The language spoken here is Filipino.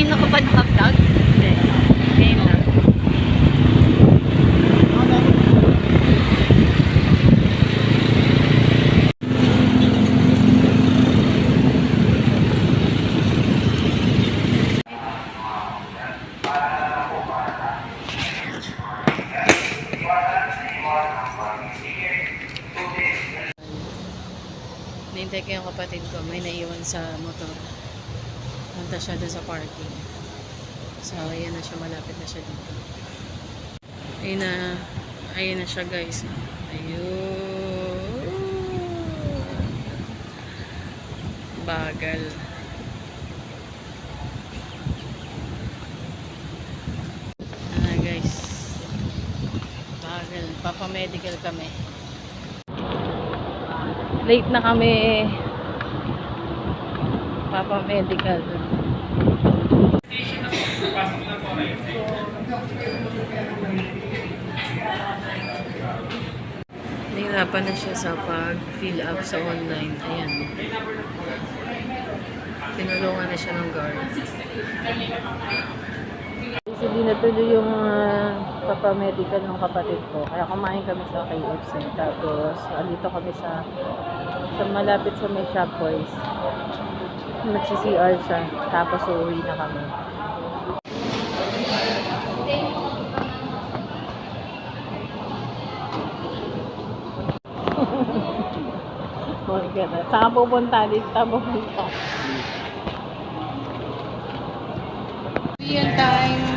Kanina ka pa naka-vlog? Hindi. Ngayon lang. Nintay ko yung kapatid ko. May naiwan sa motor. Punta siya doon sa parking. So, ayan na siya. Malapit na siya dito. Ayun na siya, guys. Ayun. Bagal. Guys. Bagal. Papamedical kami. Late na kami. Papamedical. Nahirapan na siya sa pag-fill up sa online. Ayan. Tinulungan na siya ng guard. Hindi natuloy yung papamedical ng kapatid ko. Kaya kumain kami sa KFC. Tapos, andito kami sa malapit sa may Shopboys. Nagsi-CR siya. Tapos, uuwi na kami. Saan ka pupunta? Dito tayo pupunta. Yung time.